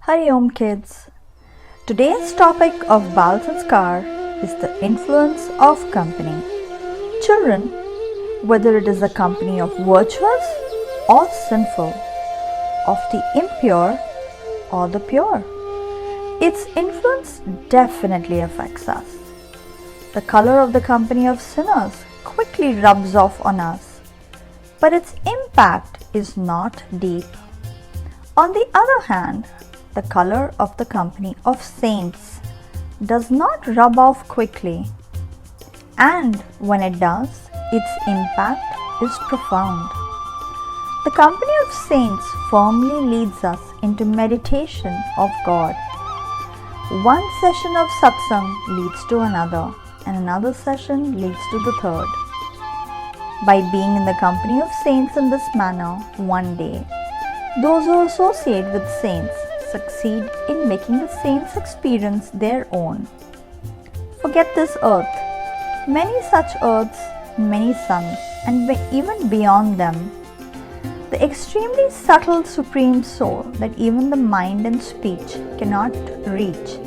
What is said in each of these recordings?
Hari Om kids. Today's topic of Bal Sanskar is the influence of company. Children, whether it is a company of virtuous or sinful, of the impure or the pure, its influence definitely affects us. The color of the company of sinners quickly rubs off on us, but its impact is not deep. On the other hand, the color of the company of saints does not rub off quickly, and when it does, its impact is profound. The company of saints firmly leads us into meditation of God. One session of satsang leads to another, and another session leads to the third. By being in the company of saints in this manner, one day, those who associate with saints succeed in making the saints' experience their own. Forget this earth. Many such earths, many suns, and even beyond them, the extremely subtle Supreme Soul that even the mind and speech cannot reach,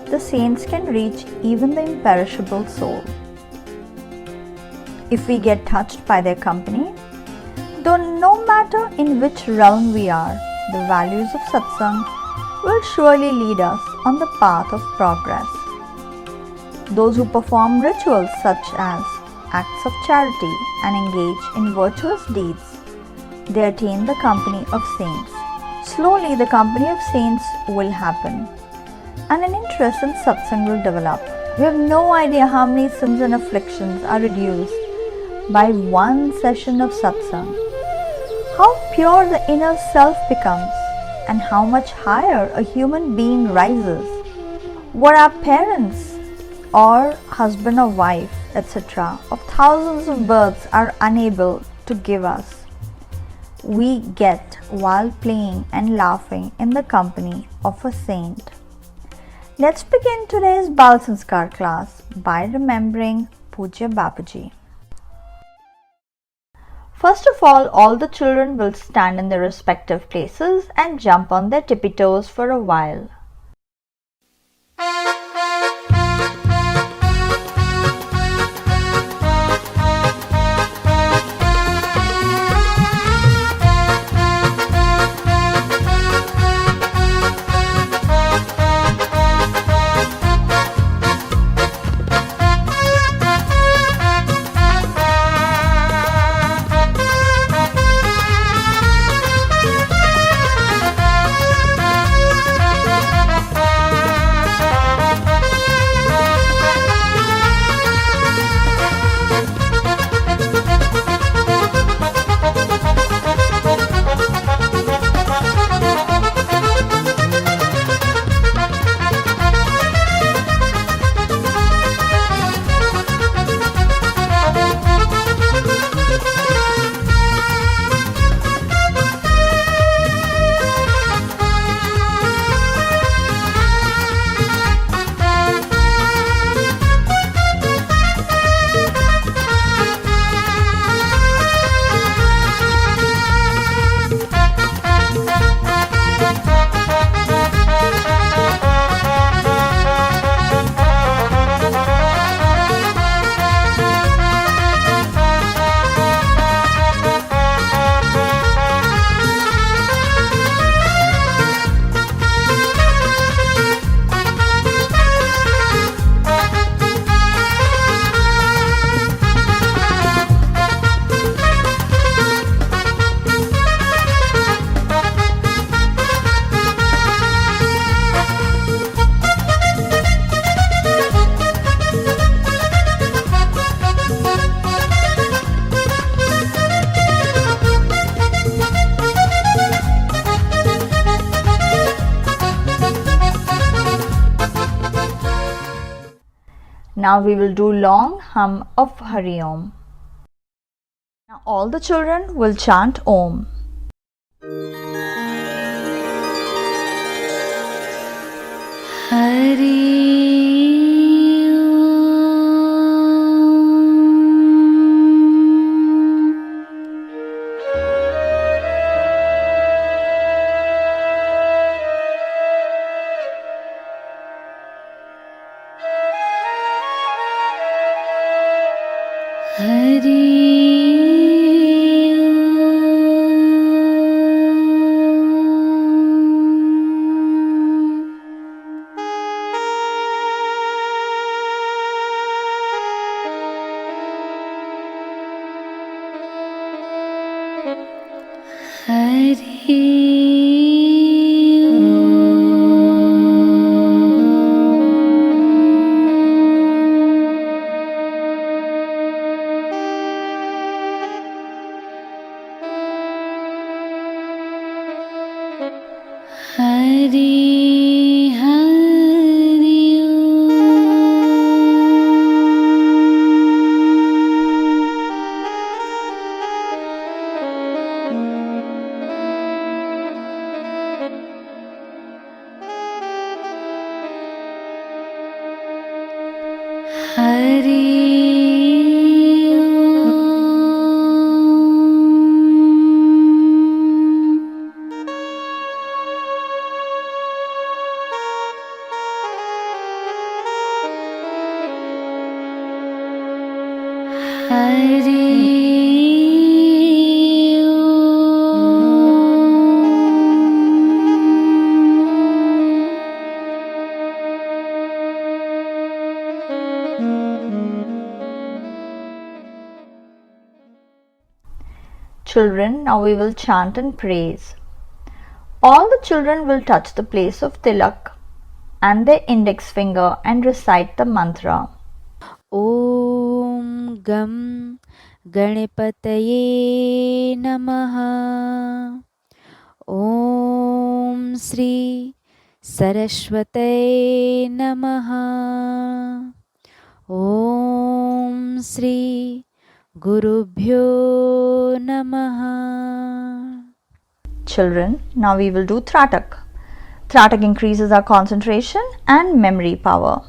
the saints can reach even the imperishable soul. If we get touched by their company, though no matter in which realm we are, the values of satsang will surely lead us on the path of progress. Those who perform rituals such as acts of charity and engage in virtuous deeds, they attain the company of saints. Slowly the company of saints will happen, and an interest in satsang will develop. We have no idea how many sins and afflictions are reduced by one session of satsang. How pure the inner self becomes, and how much higher a human being rises. What our parents or husband or wife, etc., of thousands of births are unable to give us, we get while playing and laughing in the company of a saint. Let's begin today's Bal Sanskar class by remembering Pujya Bapuji. First of all the children will stand in their respective places and jump on their tippy toes for a while. Now we will do long hum of Hari Om. Now all the children will chant Om. Hari Om. Children, now we will chant and praise. All the children will touch the place of tilak and their index finger and recite the mantra. Om Gam Ganipataye Namaha. Om Sri Saraswataye Namaha. Om Sri Gurubhyo Namaha. Children, now we will do TRATAK. TRATAK increases our concentration and memory power.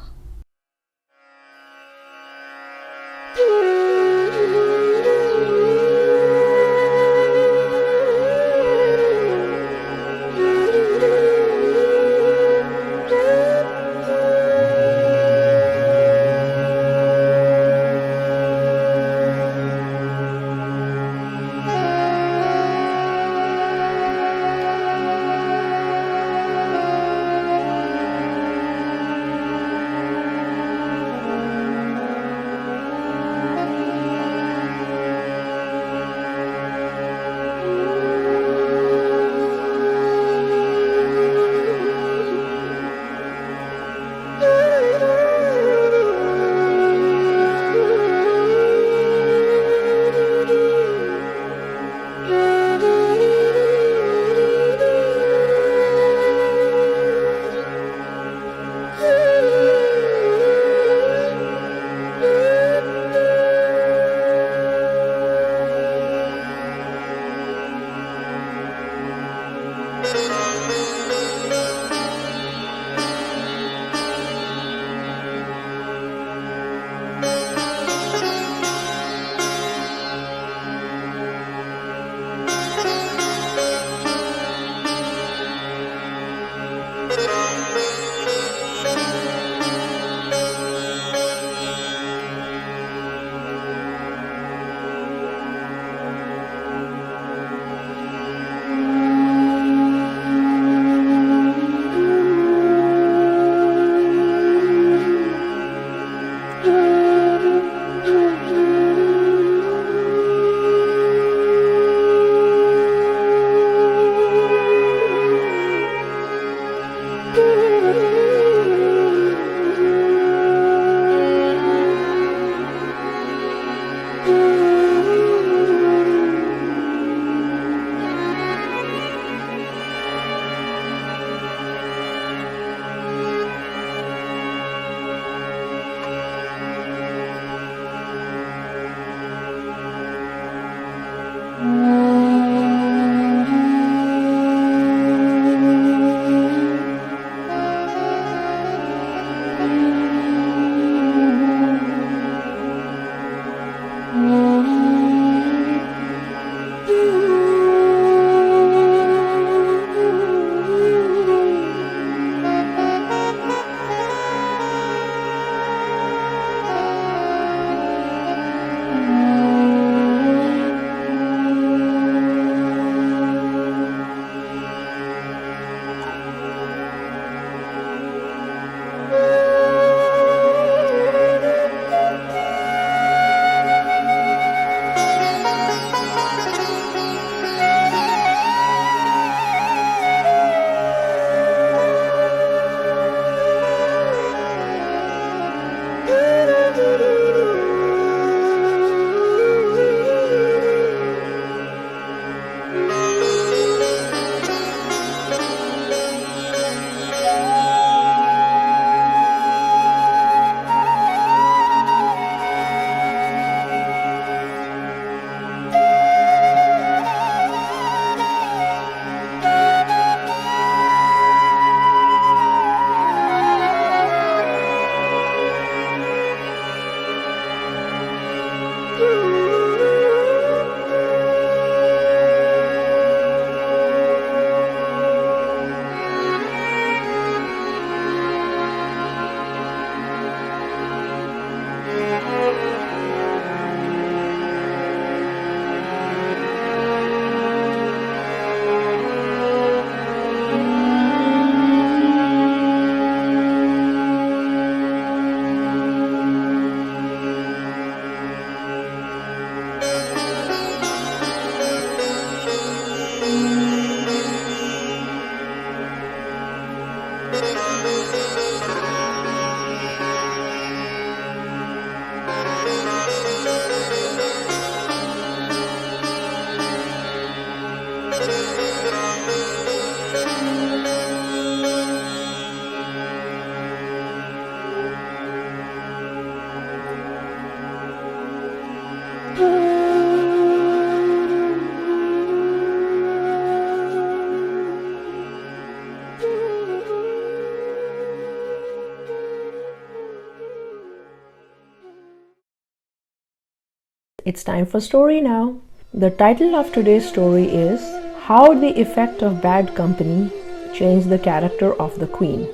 It's time for story now. The title of today's story is How the Effect of Bad Company Changed the Character of the Queen.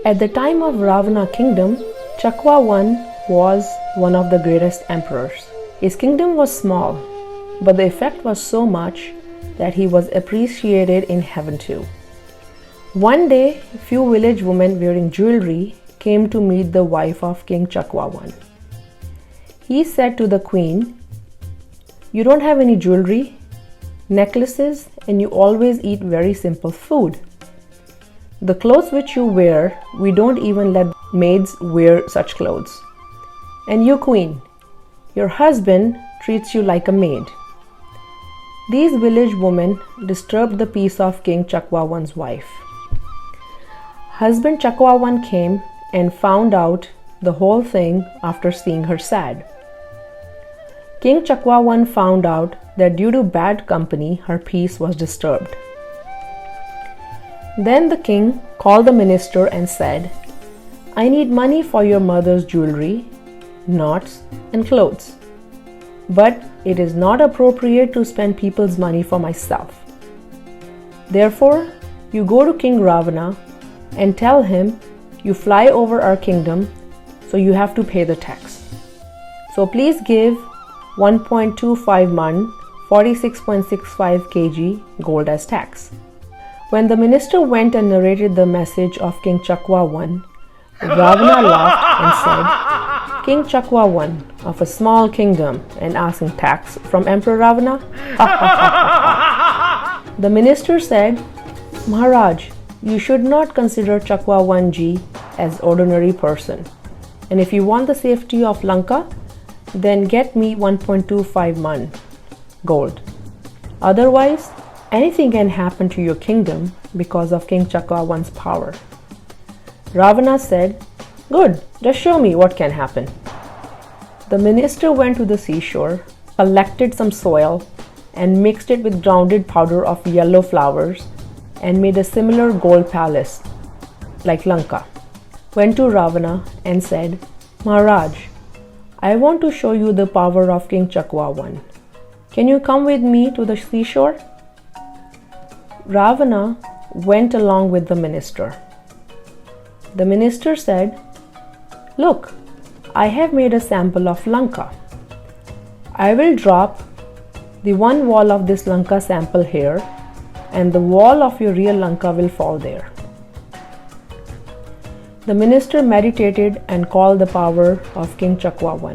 At the time of Ravana kingdom, Chakwa I was one of the greatest emperors. His kingdom was small, but the effect was so much that he was appreciated in heaven too. One day, few village women wearing jewelry came to meet the wife of King Chakwa I. He said to the queen, "You don't have any jewelry, necklaces, and you always eat very simple food. The clothes which you wear, we don't even let maids wear such clothes. And you, queen, your husband treats you like a maid." These village women disturbed the peace of King Chakwa I's wife. Husband Chakwa I came and found out the whole thing after seeing her sad. King Chakwa I found out that due to bad company, her peace was disturbed. Then the king called the minister and said, "I need money for your mother's jewelry, knots, and clothes. But it is not appropriate to spend people's money for myself. Therefore, you go to King Ravana and tell him you fly over our kingdom, so you have to pay the tax. So please give 1.25 man, 46.65 kg gold as tax." When the minister went and narrated the message of King Chakwa I, Ravana laughed and said, "King Chakwa I of a small kingdom and asking tax from Emperor Ravana? The minister said, "Maharaj, you should not consider Chakwa I ji as ordinary person. And if you want the safety of Lanka, then get me 1.25 man gold. Otherwise, anything can happen to your kingdom because of King Chakwa I's power." Ravana said, "Good, just show me what can happen." The minister went to the seashore, collected some soil, and mixed it with grounded powder of yellow flowers and made a similar gold palace like Lanka. Went to Ravana and said, "Maharaj, I want to show you the power of King Chakwa I. Can you come with me to the seashore?" Ravana went along with the minister. The minister said, "Look, I have made a sample of Lanka. I will drop the one wall of this Lanka sample here, and the wall of your real Lanka will fall there." The minister meditated and called the power of King Chakwa I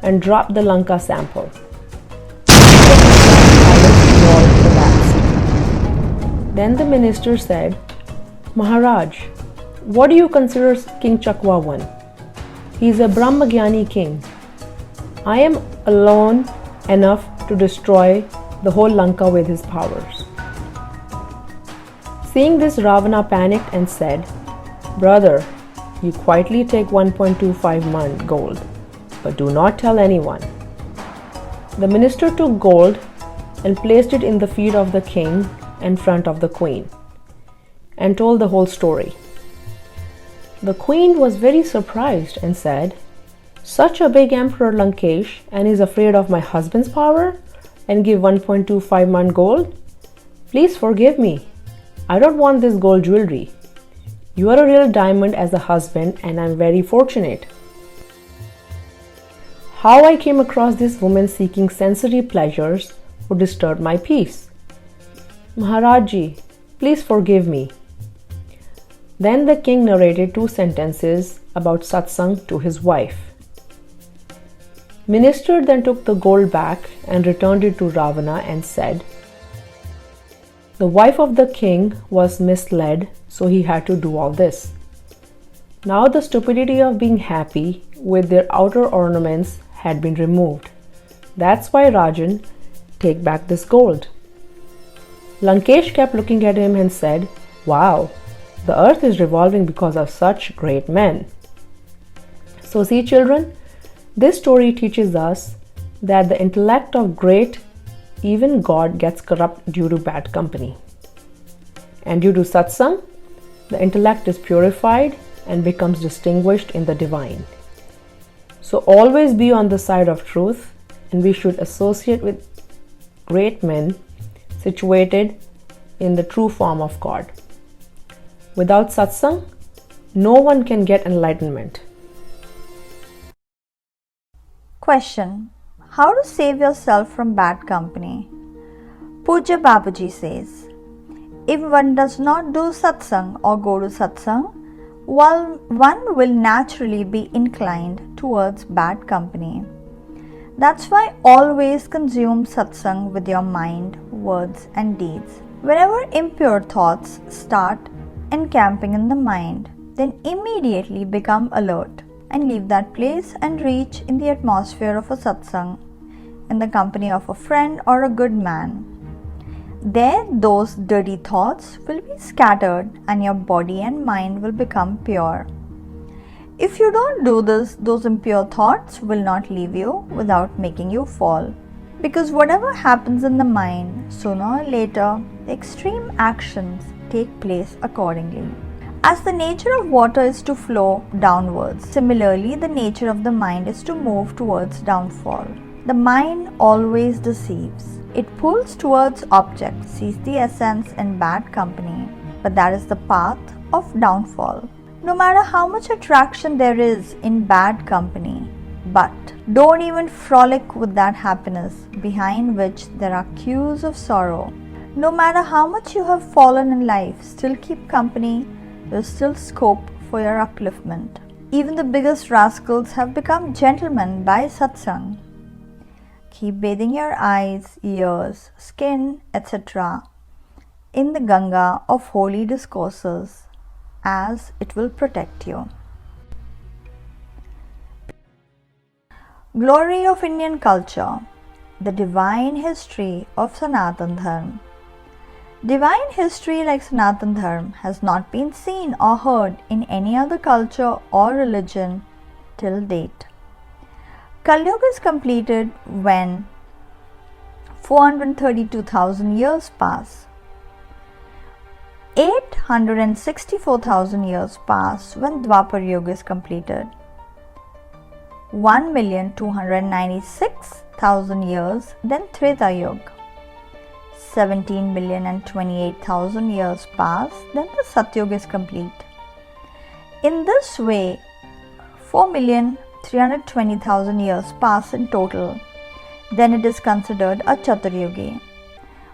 and dropped the Lanka sample. Then the minister said, "Maharaj, what do you consider King Chakwa I? He is a Brahmagyani king. I am alone enough to destroy the whole Lanka with his powers." Seeing this, Ravana panicked and said, "Brother, you quietly take 1.25 man gold, but do not tell anyone." The minister took gold and placed it in the feet of the king in front of the queen and told the whole story. The queen was very surprised and said, "Such a big emperor Lankesh and is afraid of my husband's power and give 1.25 man gold? Please forgive me. I don't want this gold jewelry. You are a real diamond as a husband and I am very fortunate. How I came across this woman seeking sensory pleasures would disturb my peace. Maharaj ji, please forgive me." Then the king narrated 2 sentences about satsang to his wife. Minister then took the gold back and returned it to Ravana and said, "The wife of the king was misled, so he had to do all this. Now the stupidity of being happy with their outer ornaments had been removed. That's why, Rajan, take back this gold." Lankesh kept looking at him and said, "Wow, the earth is revolving because of such great men." So see, children, this story teaches us that the intellect of great, even God, gets corrupt due to bad company. And due to satsang, the intellect is purified and becomes distinguished in the divine. So always be on the side of truth and we should associate with great men situated in the true form of God. Without satsang, no one can get enlightenment. Question: how to save yourself from bad company? Pujya Babaji says, if one does not do satsang or go to satsang, one will naturally be inclined towards bad company. That's why always consume satsang with your mind, words and deeds. Whenever impure thoughts start encamping in the mind, then immediately become alert and leave that place and reach in the atmosphere of a satsang, in the company of a friend or a good man. There those dirty thoughts will be scattered and your body and mind will become pure. If you don't do this, those impure thoughts will not leave you without making you fall. Because whatever happens in the mind, sooner or later, the extreme actions take place accordingly. As the nature of water is to flow downwards, similarly the nature of the mind is to move towards downfall. The mind always deceives. It pulls towards objects, sees the essence in bad company, but that is the path of downfall. No matter how much attraction there is in bad company, but don't even frolic with that happiness behind which there are cues of sorrow. No matter how much you have fallen in life, still keep company, there's still scope for your upliftment. Even the biggest rascals have become gentlemen by satsang. Keep bathing your eyes, ears, skin, etc. in the Ganga of holy discourses, as it will protect you. Glory of Indian culture, the divine history of Sanatana Dharma. Divine history like Sanatana Dharma has not been seen or heard in any other culture or religion till date. Kali Yuga is completed when 432,000 years pass. 864,000 years pass when Dwapar Yuga is completed. 1,296,000 years then Treta Yuga. 17,028,000 years pass, then the Satyuga is complete. In this way, 4,320,000 years pass in total. Then it is considered a Chaturyugi.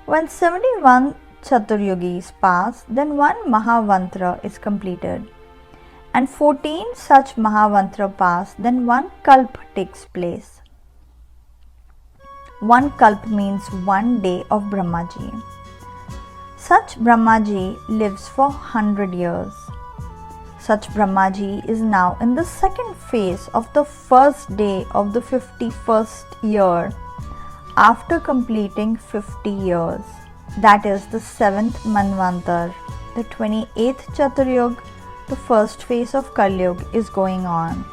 When 71 Chaturyugis pass, then one Mahavantra is completed. And 14 such Mahavantra pass, then one Kalp takes place. One Kalp means 1 day of Brahmaji. Such Brahmaji lives for 100 years. Such Brahmaji is now in the second phase of the first day of the 51st year after completing 50 years. That is the 7th Manvantar, the 28th Chaturyug, the first phase of Kali Yuga is going on.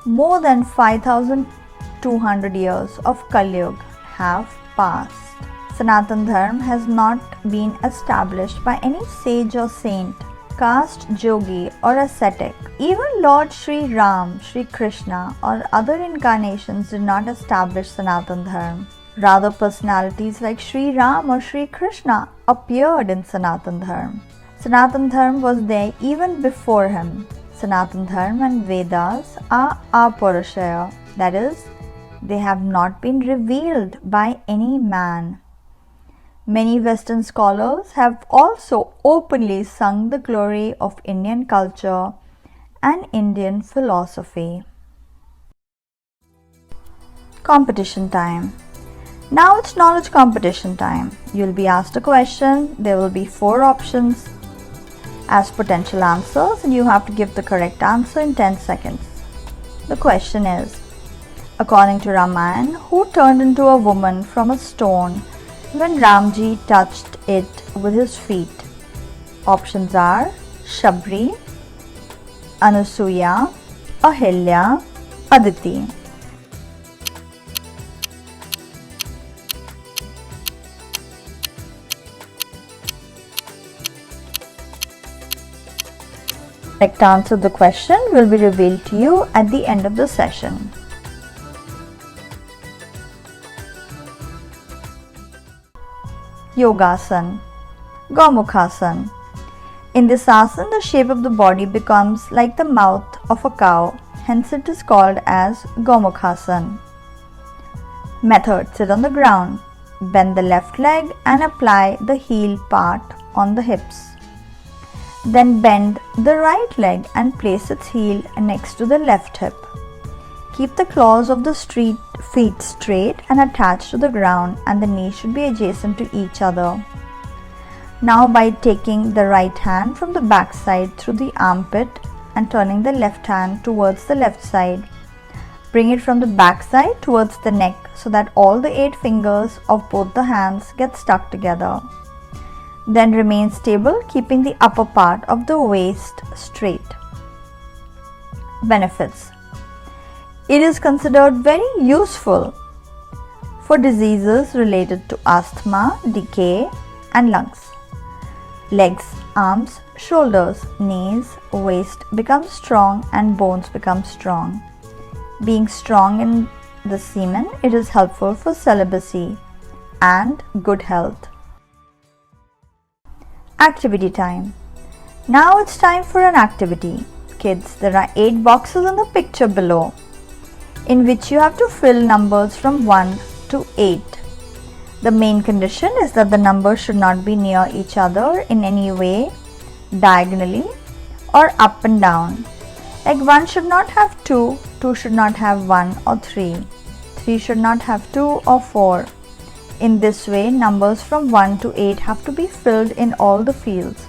More than 5,200 years of Kali Yuga have passed. Sanatana Dharma has not been established by any sage or saint, caste, yogi or ascetic. Even Lord Sri Ram, Sri Krishna or other incarnations did not establish Sanatana Dharma. Rather, personalities like Sri Ram or Sri Krishna appeared in Sanatana Dharma. Sanatana Dharma was there even before him. Sanatana Dharma and Vedas are Apaurushaya, that is, they have not been revealed by any man. Many Western scholars have also openly sung the glory of Indian culture and Indian philosophy. Competition time. Now it's knowledge competition time. You'll be asked a question. There will be 4 options as potential answers and you have to give the correct answer in 10 seconds. The question is, according to Ramayana, who turned into a woman from a stone when Ramji touched it with his feet? Options are Shabri, Anusuya, Ahilya, Aditi. Correct answer to the question will be revealed to you at the end of the session. Yogasan, Gomukhasana. In this asana, the shape of the body becomes like the mouth of a cow, hence it is called as Gomukhasana. Method: sit on the ground, bend the left leg and apply the heel part on the hips. Then bend the right leg and place its heel next to the left hip. Keep the claws of the feet straight and attached to the ground, and the knees should be adjacent to each other. Now, by taking the right hand from the back side through the armpit and turning the left hand towards the left side, bring it from the back side towards the neck so that all the 8 fingers of both the hands get stuck together. Then remain stable, keeping the upper part of the waist straight. Benefits: it is considered very useful for diseases related to asthma, decay, and lungs. Legs, arms, shoulders, knees, waist become strong and bones become strong. Being strong in the semen, it is helpful for celibacy and good health. Activity time. Now it's time for an activity. Kids, there are 8 boxes in the picture below, in which you have to fill numbers from 1 to 8. The main condition is that the numbers should not be near each other in any way, diagonally or up and down. Like 1 should not have 2, 2 should not have 1 or 3, 3 should not have 2 or 4. In this way, numbers from 1 to 8 have to be filled in all the fields.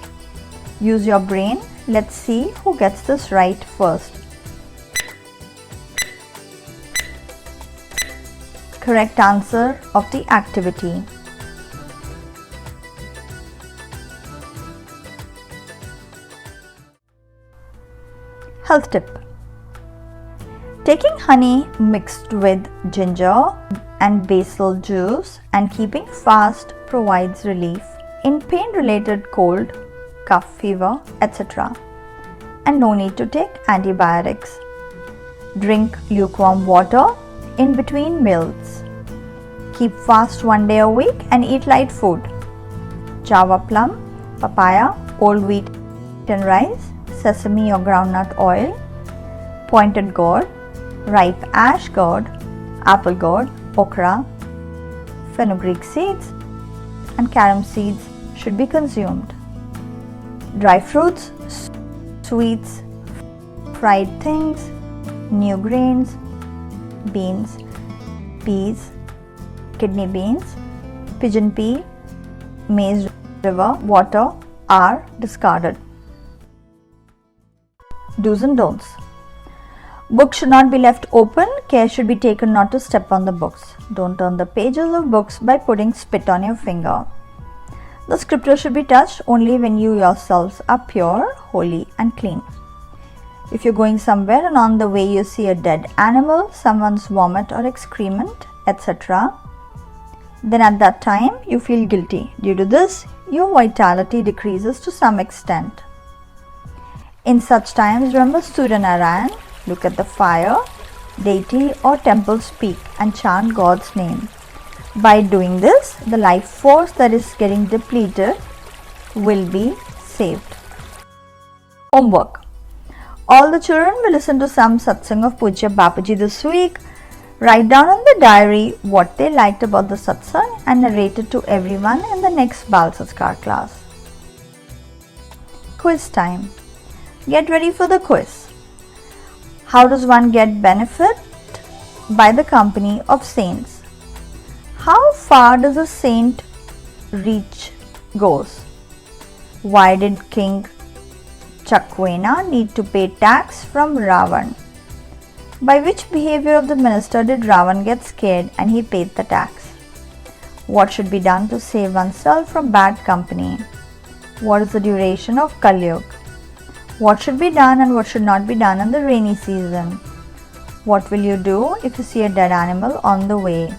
Use your brain. Let's see who gets this right first. Correct answer of the activity. Health tip. Taking honey mixed with ginger and basil juice and keeping fast provides relief in pain-related cold, cough, fever, etc. And no need to take antibiotics. Drink lukewarm water in between meals. Keep fast 1 day a week and eat light food. Java plum, papaya, whole wheat and rice, sesame or groundnut oil, pointed gourd, ripe ash gourd, apple gourd, okra, fenugreek seeds and carom seeds should be consumed. Dry fruits, sweets, fried things, new grains, beans, peas, kidney beans, pigeon pea, maize river water are discarded. Do's and don'ts. Books should not be left open. Care should be taken not to step on the books. Don't turn the pages of books by putting spit on your finger. The scripture should be touched only when you yourselves are pure, holy and clean. If you're going somewhere and on the way you see a dead animal, someone's vomit or excrement, etc., then at that time you feel guilty. Due to this, your vitality decreases to some extent. In such times, remember Surya Narayan, look at the fire, deity or temple, speak and chant God's name. By doing this, the life force that is getting depleted will be saved. Homework. All the children will listen to some satsang of Pujya Bapuji this week. Write down in the diary what they liked about the satsang and narrate it to everyone in the next Bal Sanskar class. Quiz time. Get ready for the quiz. How does one get benefit by the company of saints? How far does a saint reach goes? Why did King Chakwena need to pay tax from Ravan? By which behavior of the minister did Ravan get scared and he paid the tax? What should be done to save oneself from bad company? What is the duration of Kali Yuga? What should be done and what should not be done in the rainy season? What will you do if you see a dead animal on the way?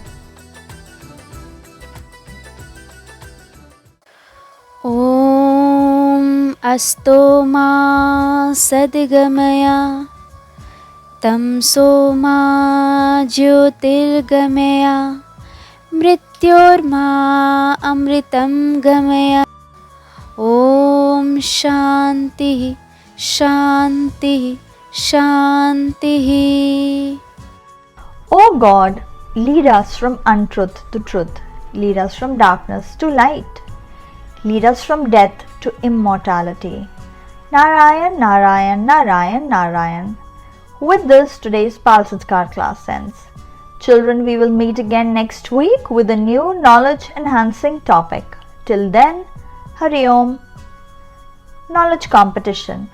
Om Astoma Sadgamaya Tamsoma Jyotirgamaya Mrit मृत्योर्मा अमृतं गमय। ॐ शान्तिः शान्तिः शान्तिः। O God, lead us from untruth to truth, lead us from darkness to light, lead us from death to immortality. Narayan, Narayan, Narayan, Narayan. With this, today's Sanskar class ends. Children, we will meet again next week with a new knowledge enhancing topic. Till then, Hari Om. Knowledge competition.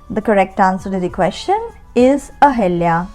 The correct answer to the question is Ahilya.